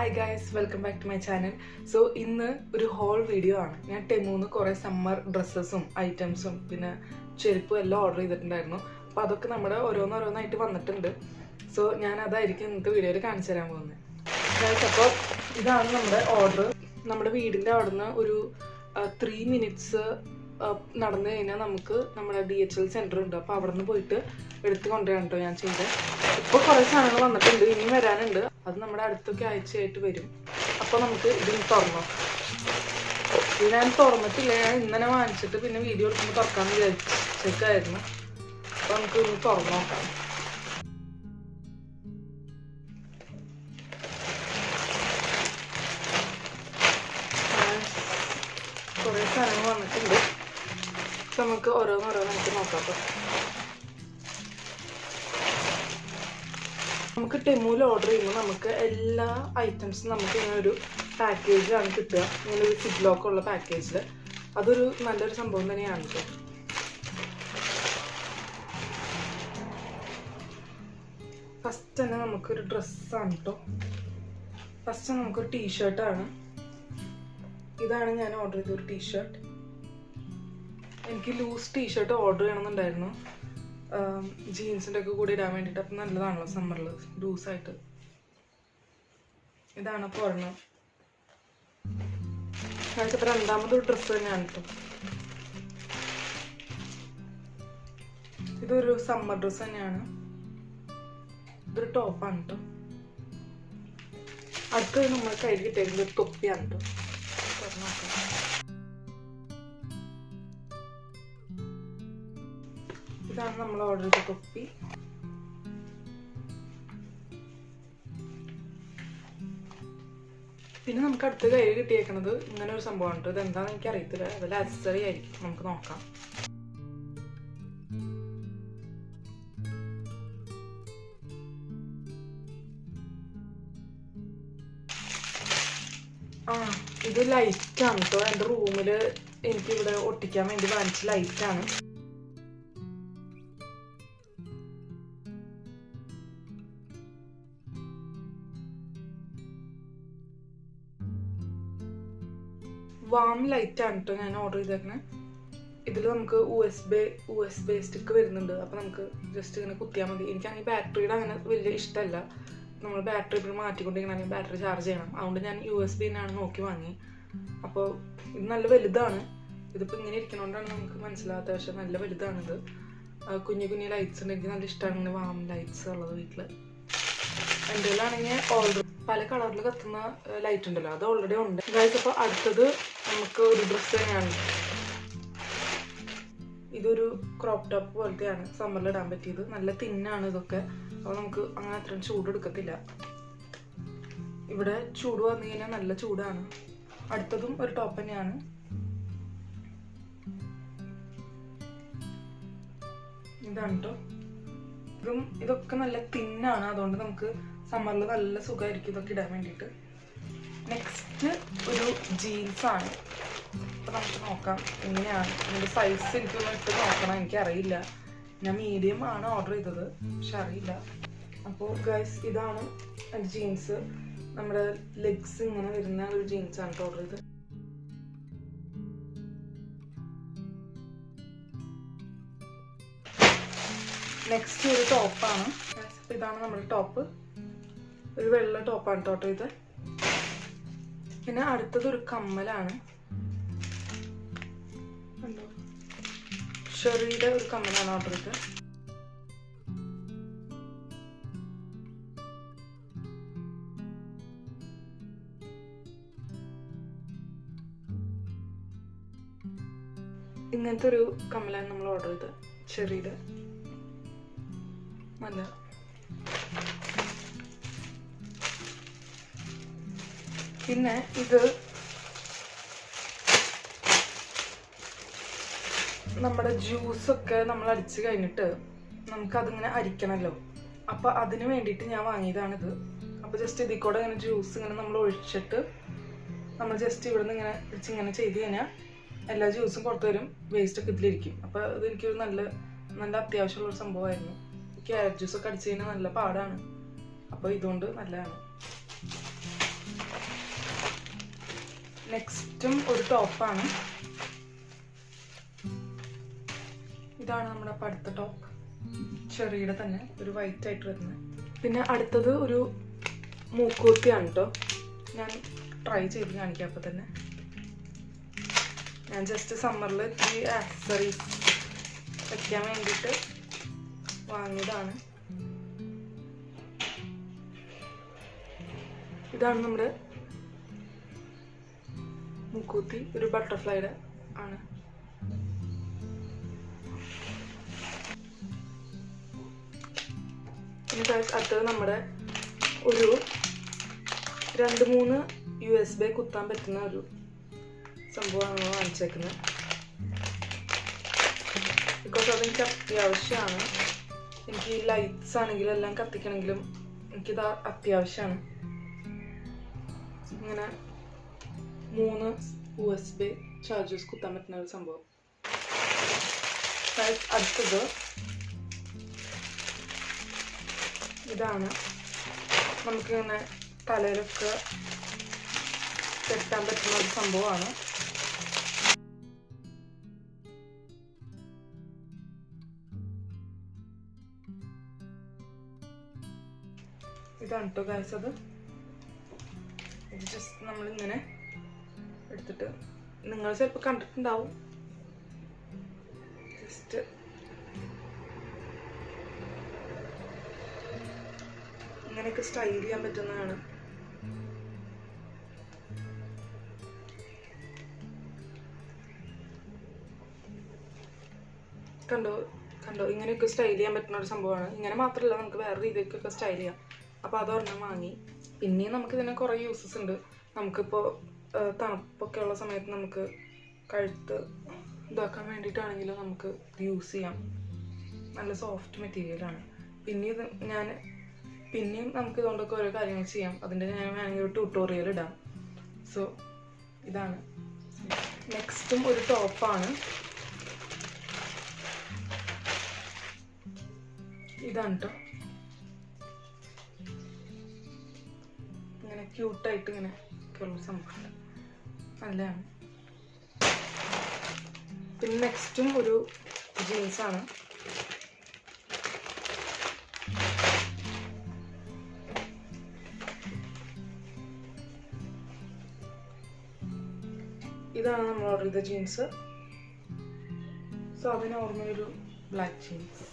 Hi guys, welcome back to my channel. So ഇന്ന് ഒരു whole video ആണ്. ഞാൻ ടെമൂന്ന് കുറേ സമ്മർ ഡ്രസ്സസും ഐറ്റംസും പിന്നെ ചെരുപ്പും എല്ലാം ഓർഡർ ചെയ്തിട്ടുണ്ടായിരുന്നു. അപ്പോൾ അതൊക്കെ നമ്മുടെ ഓരോന്നോരോന്നായിട്ട് വന്നിട്ടുണ്ട്. സോ ഞാൻ അതായിരിക്കും ഇന്നത്തെ വീഡിയോയിൽ കാണിച്ചു തരാൻ പോകുന്നത്. ഗൈസ്, അപ്പോൾ ഇതാണ് നമ്മുടെ ഓർഡർ. നമ്മുടെ വീടിൻ്റെ അവിടുന്ന് ഒരു 3 minutes നടന്നു കഴിഞ്ഞാൽ നമുക്ക് നമ്മുടെ DHL സെൻറ്റർ ഉണ്ട്. അപ്പോൾ അവിടെ നിന്ന് പോയിട്ട് എടുത്ത് കൊണ്ടുവരാൻ കേട്ടോ ഞാൻ ചെയ്തത്. ഇപ്പോൾ കുറേ സാധനങ്ങൾ വന്നിട്ടുണ്ട്, ഇനിയും വരാനുണ്ട്. അത് നമ്മുടെ അടുത്തൊക്കെ ആഴ്ചയായിട്ട് വരും. അപ്പോൾ നമുക്ക് ഇതിന് തുറന്നോ. ഇത് ഞാൻ തുറന്നിട്ടില്ല, ഞാൻ ഇന്നലെ വാങ്ങിച്ചിട്ട് പിന്നെ വീഡിയോ എടുക്കുമ്പോൾ തുറക്കാമെന്ന് വിചാരിച്ചേക്കായിരുന്നു. അപ്പോൾ നമുക്ക് ഇന്ന് തുറന്നു നോക്കാം. കുറേ സാധനങ്ങൾ വന്നിട്ടുണ്ട്. നമുക്ക് ഓരോന്നോരോന്ന് നമുക്ക് നോക്കാം. നമുക്ക് ടെമൂല് ഓർഡർ ചെയ്യുമ്പോൾ നമുക്ക് എല്ലാ ഐറ്റംസും നമുക്ക് ഇങ്ങനെ ഒരു പാക്കേജിലാണ് കിട്ടുക. ഇങ്ങനെ ഒരു സിബ്ലോക്ക് ഉള്ള പാക്കേജിൽ. അതൊരു നല്ലൊരു സംഭവം തന്നെയാണ് കേട്ടോ. ഫസ്റ്റ് തന്നെ നമുക്കൊരു ഡ്രസ്സാണ് കേട്ടോ. ഫസ്റ്റ് നമുക്കൊരു ടീഷർട്ടാണ്. ഇതാണ് ഞാൻ ഓർഡർ ചെയ്ത ഒരു ടീഷർട്ട്. എനിക്ക് ലൂസ് ടീഷർട്ട് ഓർഡർ ചെയ്യണമെന്നുണ്ടായിരുന്നു, ജീൻസിൻ്റെ ഒക്കെ കൂടി ഇടാൻ വേണ്ടിയിട്ട്. അപ്പം നല്ലതാണല്ലോ സമ്മറിൽ ലൂസായിട്ട്. ഇതാണ് അപ്പോൾ ഒരെണ്ണം. ഞാനിപ്പോൾ രണ്ടാമതൊരു ഡ്രസ്സ് തന്നെയാണ് കേട്ടോ. ഇതൊരു സമ്മർ ഡ്രസ്സ് തന്നെയാണ്. ഇതൊരു ടോപ്പാണ് കേട്ടോ. അടുത്തത് നമ്മൾ കയ്യിൽ കിട്ടിയിരിക്കുന്നത് ഒരു തൊപ്പിയാണ് കേട്ടോ. ഇതാണ് നമ്മൾ ഓർഡർ ചെയ്ത തൊപ്പി. പിന്നെ നമുക്ക് അടുത്ത കയ്യിൽ കിട്ടിയേക്കുന്നത് ഇങ്ങനെ ഒരു സംഭവമാണ്. ഇത് എന്താണെന്ന് എനിക്ക് അറിയത്തില്ല, വല്ല ആക്സസറി ആയിരിക്കും. നമുക്ക് നോക്കാം. ഇത് ലൈറ്റാണ് കേട്ടോ. എൻ്റെ റൂമിൽ എനിക്കിവിടെ ഒട്ടിക്കാൻ വേണ്ടി വാങ്ങിച്ച ലൈറ്റാണ്. വാം ലൈറ്റാണ് കേട്ടോ ഞാൻ ഓർഡർ ചെയ്തേക്കുന്നത്. ഇതിൽ നമുക്ക് USB സ്റ്റിക്ക് വരുന്നുണ്ട്. അപ്പോൾ നമുക്ക് ജസ്റ്റ് ഇങ്ങനെ കുത്തിയാൽ മതി. എനിക്കാണെങ്കിൽ ബാറ്ററിയുടെ അങ്ങനെ വലിയ ഇഷ്ടമല്ല. നമ്മൾ ബാറ്ററി ഇപ്പോൾ മാറ്റിക്കൊണ്ടിരിക്കണമെങ്കിൽ ബാറ്ററി ചാർജ് ചെയ്യണം. അതുകൊണ്ട് ഞാൻ USB തന്നെയാണ് നോക്കി വാങ്ങി. അപ്പോൾ ഇത് നല്ല വലുതാണ്. ഇതിപ്പോൾ ഇങ്ങനെ ഇരിക്കണോണ്ടാണ് നമുക്ക് മനസ്സിലാകാത്ത, പക്ഷെ നല്ല വലുതാണിത്. കുഞ്ഞു കുഞ്ഞു ലൈറ്റ്സ് ഉണ്ട്. എനിക്ക് നല്ല ഇഷ്ടമാണ് വാം ലൈറ്റ്സ് ഉള്ളത് വീട്ടിൽ. എൻ്റെ കയ്യിലാണെങ്കിൽ ഓൾറെഡി പല കളറിൽ കത്തുന്ന ലൈറ്റ് ഉണ്ടല്ലോ, അത് ഓൾറെഡി ഉണ്ട്. ഗൈസ്, അപ്പോൾ അടുത്തത് നമുക്ക് ഒരു ഡ്രസ്സ് തന്നെയാണ്. ഇതൊരു ക്രോപ്പ് ടോപ്പ് പോലത്തെയാണ്, സമ്മറിൽ ഇടാൻ പറ്റിയത്. നല്ല തിന്നാണ് ഇതൊക്കെ. അപ്പോൾ നമുക്ക് അങ്ങനെ അത്രയും ചൂട് എടുക്കത്തില്ല. ഇവിടെ ചൂട് വന്നു കഴിഞ്ഞാൽ നല്ല ചൂടാണ്. അടുത്തതും ഒരു ടോപ്പ് തന്നെയാണ്. ഇതാണ് കേട്ടോ. ഇതൊക്കെ നല്ല തിന്നാണ്. അതുകൊണ്ട് നമുക്ക് സമ്മറിൽ നല്ല സുഖമായിരിക്കും ഇതൊക്കെ ഇടാൻ വേണ്ടിയിട്ട്. നെക്സ്റ്റ് ഒരു ജീൻസാണ്. അപ്പോൾ നമുക്ക് നോക്കാം എങ്ങനെയാണ്. ഇതിൻ്റെ സൈസ് എനിക്കൊന്ന് ഇട്ട് നോക്കണം, എനിക്കറിയില്ല. ഞാൻ മീഡിയം ആണ് ഓർഡർ ചെയ്തത്, പക്ഷെ അറിയില്ല. അപ്പോൾ ഗൈസ്, ഇതാണ് എൻ്റെ ജീൻസ്. നമ്മുടെ ലെഗ്സ് ഇങ്ങനെ വരുന്ന ഒരു ജീൻസാണ് ഓർഡർ ചെയ്തത്. നെക്സ്റ്റ് ഒരു ടോപ്പാണ്. ഇതാണ് നമ്മുടെ ടോപ്പ്. ഒരു വെള്ള ടോപ്പാണ് ഓർഡർ ചെയ്തത്. പിന്നെ അടുത്തത് ഒരു കമ്മലാണ്. ഷെറിയുടെ ഒരു കമ്മലാണ് ഓർഡർ ചെയ്തത്. ഇങ്ങനത്തെ ഒരു കമ്മലാണ് നമ്മൾ ഓർഡർ ചെയ്തത്, ഷെറിയുടെ. നല്ല പിന്നെ ഇത് നമ്മുടെ ജ്യൂസൊക്കെ നമ്മൾ അടിച്ച് കഴിഞ്ഞിട്ട് നമുക്കതിങ്ങനെ അരിക്കണമല്ലോ. അപ്പോൾ അതിന് വേണ്ടിയിട്ട് ഞാൻ വാങ്ങിയതാണിത്. അപ്പോൾ ജസ്റ്റ് ഇതിൽ കൂടെ ഇങ്ങനെ ജ്യൂസ് ഇങ്ങനെ നമ്മൾ ഒഴിച്ചിട്ട് നമ്മൾ ജസ്റ്റ് ഇവിടെ നിന്ന് ഇങ്ങനെ ഇങ്ങനെ ചെയ്ത് കഴിഞ്ഞാൽ എല്ലാ ജ്യൂസും പുറത്ത് വരും, വേസ്റ്റൊക്കെ ഇതിലിരിക്കും. അപ്പോൾ ഇതെനിക്കൊരു നല്ല അത്യാവശ്യമുള്ളൊരു സംഭവമായിരുന്നു. ക്യാരറ്റ് ജ്യൂസൊക്കെ അടിച്ച് കഴിഞ്ഞാൽ നല്ല പാടാണ്. അപ്പോൾ ഇതുകൊണ്ട് നല്ലതാണ്. നെക്സ്റ്റും ഒരു ടോപ്പാണ്. ഇതാണ് നമ്മുടെ അടുത്ത ടോപ്പ്, ചെറിയുടെ തന്നെ ഒരു വൈറ്റ് ആയിട്ട് വരുന്നത്. പിന്നെ അടുത്തത് ഒരു മൂക്കൂത്തിയാണ് കേട്ടോ. ഞാൻ ട്രൈ ചെയ്ത് കാണിക്കാം. അപ്പോൾ തന്നെ ഞാൻ ജസ്റ്റ് സമ്മറിൽ ഇത്തിരി ആക്സസറീസ് വയ്ക്കാൻ വേണ്ടിയിട്ട് വാങ്ങിയതാണ്. ഇതാണ് നമ്മുടെ മൂക്കൂത്തി, ഒരു ബട്ടർഫ്ലൈയുടെ ആണ്. പിന്നെ അടുത്തത് നമ്മുടെ ഒരു 2-3 USB കുത്താൻ പറ്റുന്ന ഒരു സംഭവമാണ് നമ്മൾ വാങ്ങിച്ചേക്കുന്നത്. ബിക്കോസ് അതെനിക്ക് അത്യാവശ്യമാണ്. എനിക്ക് ലൈറ്റ്സ് ആണെങ്കിലും എല്ലാം കത്തിക്കണമെങ്കിലും എനിക്കിത് അത്യാവശ്യമാണ്. ഇങ്ങനെ 3 USB ചാർജേഴ്സ് കുത്താൻ പറ്റുന്ന ഒരു സംഭവം. അടുത്തത് ഇതാണ്. നമുക്കിങ്ങനെ തലയിലൊക്കെ കെട്ടാൻ പറ്റുന്ന ഒരു സംഭവമാണ്. ഇതാണ് കേട്ടോ ഗൈസ്. അത് ജസ്റ്റ് നമ്മളിങ്ങനെ എടുത്തിട്ട്, നിങ്ങൾ ചിലപ്പോൾ കണ്ടിട്ടുണ്ടാവും, ജസ്റ്റ് ഇങ്ങനെയൊക്കെ സ്റ്റൈൽ ചെയ്യാൻ പറ്റുന്നതാണ്. കണ്ടോ കണ്ടോ, ഇങ്ങനെയൊക്കെ സ്റ്റൈൽ ചെയ്യാൻ പറ്റുന്ന ഒരു സംഭവമാണ്. ഇങ്ങനെ മാത്രമല്ല, നമുക്ക് വേറെ രീതിക്കൊക്കെ സ്റ്റൈൽ ചെയ്യാം. അപ്പോൾ അതൊരെണ്ണം വാങ്ങി. പിന്നെയും നമുക്ക് ഇതിന് കുറേ യൂസസ് ഉണ്ട്. നമുക്കിപ്പോൾ തണുപ്പൊക്കെ ഉള്ള സമയത്ത് നമുക്ക് കഴുത്ത് ഇതാക്കാൻ വേണ്ടിയിട്ടാണെങ്കിലും നമുക്ക് ഇത് യൂസ് ചെയ്യാം. നല്ല സോഫ്റ്റ് മെറ്റീരിയലാണ്. പിന്നെയും നമുക്ക് ഇതുകൊണ്ടൊക്കെ ഓരോ കാര്യങ്ങൾ ചെയ്യാം. അതിൻ്റെ ഞാൻ വേണമെങ്കിൽ ഒരു ട്യൂട്ടോറിയൽ ഇടാം. സോ ഇതാണ്. നെക്സ്റ്റും ഒരു ടോപ്പാണ്. ഇതാണ് കേട്ടോ. ഇങ്ങനെ ക്യൂട്ടായിട്ട് ഇങ്ങനെ ഉള്ള സംഭവം നല്ലതാണ്. പിന്നെ നെക്സ്റ്റും ഒരു ജീൻസാണ്. ഇതാണ് നമ്മൾ ഓർഡർ ചെയ്ത ജീൻസ്. സോ അത് നോർമൽ ഒരു ബ്ലാക്ക് ജീൻസ്.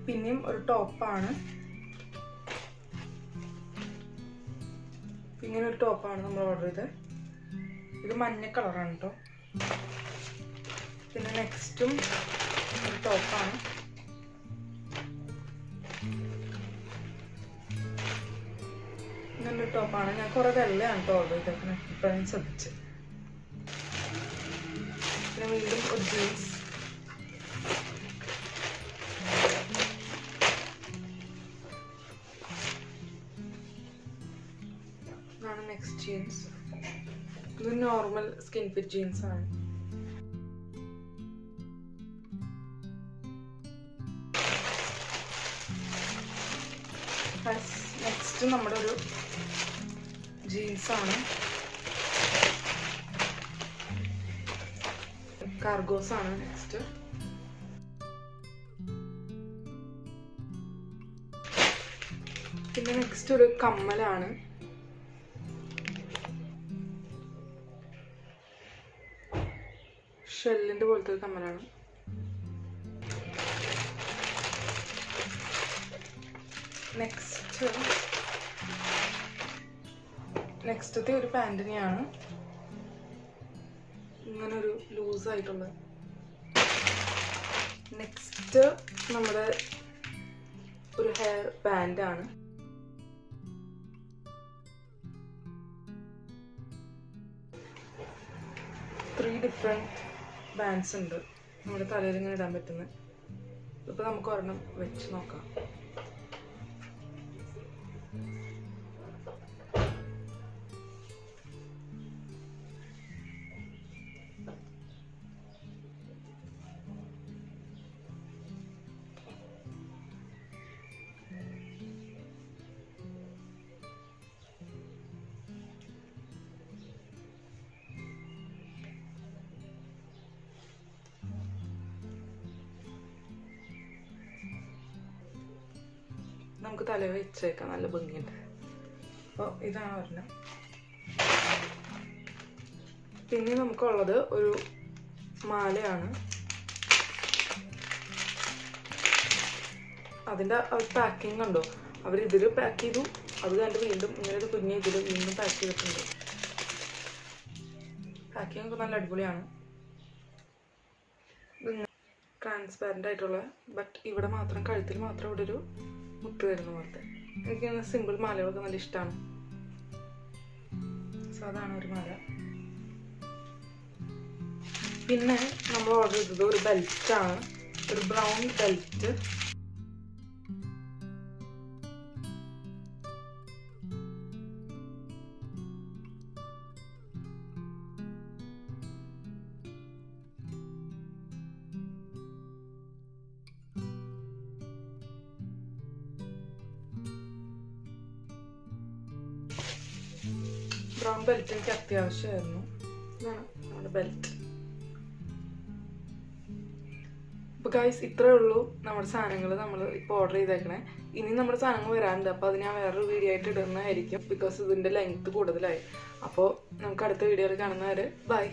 പിന്നെയും ഒരു ടോപ്പാണ്. ഇങ്ങനെ ഒരു ടോപ്പാണ് നമ്മൾ ഓർഡർ ചെയ്തത്. ഇത് മഞ്ഞ കളറാണ് കേട്ടോ. പിന്നെ നെക്സ്റ്റും ഒരു ടോപ്പാണ്. ഇങ്ങനൊരു ടോപ്പാണ്. ഞാൻ കുറേ വെള്ളയാണ് കേട്ടോ ഓർഡർ ചെയ്തേക്കുന്നത്, ഇപ്പോഴും ശ്രദ്ധിച്ച്. പിന്നെ വീണ്ടും ഒരു ജീൻസ്. ഇതാണ് നെക്സ്റ്റ് ജീൻസ്. ഇത് നോർമൽ സ്കിൻ ഫിറ്റ് ജീൻസ് ആണ്. നെക്സ്റ്റ് നമ്മുടെ ഒരു ജീൻസാണ്. കാർഗോസ് ആണ് നെക്സ്റ്റ്. പിന്നെ നെക്സ്റ്റ് ഒരു കമ്മലാണ്. ഷെല്ലിന്റെ പോലത്തെ ഒരു കമ്മലാണ്. നെക്സ്റ്റത്തെ ഒരു പാൻറ്റിനെയാണ്. ഇങ്ങനൊരു ലൂസായിട്ടുള്ള. നെക്സ്റ്റ് നമ്മുടെ ഒരു ഹെയർ ബാൻഡാണ്. ത്രീ ഡിഫറെൻറ്റ് ബാൻഡ്സ് ഉണ്ട് നമ്മുടെ തലയിൽ ഇങ്ങനെ ഇടാൻ പറ്റുന്നത്. ഇപ്പോൾ നമുക്ക് ഒരെണ്ണം വെച്ച് നോക്കാം. നമുക്ക് തലയിൽ വെച്ചേക്കാം, നല്ല ഭംഗിയുണ്ട്. അപ്പോൾ ഇതാണ് ഒരെണ്ണം. പിന്നെ നമുക്കുള്ളത് ഒരു മാലയാണ്. അതിൻ്റെ പാക്കിങ് കണ്ടോ, അവരിതിൽ പാക്ക് ചെയ്തു, അത് കഴിഞ്ഞിട്ട് വീണ്ടും ഇങ്ങനെ ഒരു കുഞ്ഞ് ഇതിൽ വീണ്ടും പാക്ക് ചെയ്തിട്ടുണ്ട്. പാക്കിങ് ഒക്കെ നല്ല അടിപൊളിയാണ്. ട്രാൻസ്പാരൻ്റ് ആയിട്ടുള്ള, ബട്ട് ഇവിടെ മാത്രം കഴുത്തിൽ മാത്രം ഇവിടെ ഒരു മുത്ത് വരുന്ന പോലത്തെ. എനിക്ക് സിമ്പിൾ മാലകളൊക്കെ നല്ല ഇഷ്ടമാണ്. സോ അതാണ് ഒരു മാല. പിന്നെ നമ്മൾ ഓർഡർ ചെയ്തത് ഒരു ബെൽറ്റാണ്, ഒരു ബ്രൗൺ ബെൽറ്റ്. ബ്രൗൺ ബെൽറ്റ് എനിക്ക് അത്യാവശ്യമായിരുന്നു. ഇതാണ് നമ്മുടെ ബെൽറ്റ്. അപ്പോൾ ഗൈസ് ഇത്രയേ ഉള്ളൂ നമ്മുടെ സാധനങ്ങൾ നമ്മൾ ഇപ്പോൾ ഓർഡർ ചെയ്തേക്കണേ. ഇനി നമ്മുടെ സാധനങ്ങൾ വരാനുണ്ട്. അപ്പോൾ അത് ഞാൻ വേറൊരു വീഡിയോ ആയിട്ട് ഇടുന്നതായിരിക്കും, ബിക്കോസ് ഇതിൻ്റെ ലെങ്ത്ത് കൂടുതലായി. അപ്പോൾ നമുക്ക് അടുത്ത വീഡിയോയിൽ കാണുന്നവരെ ബൈ.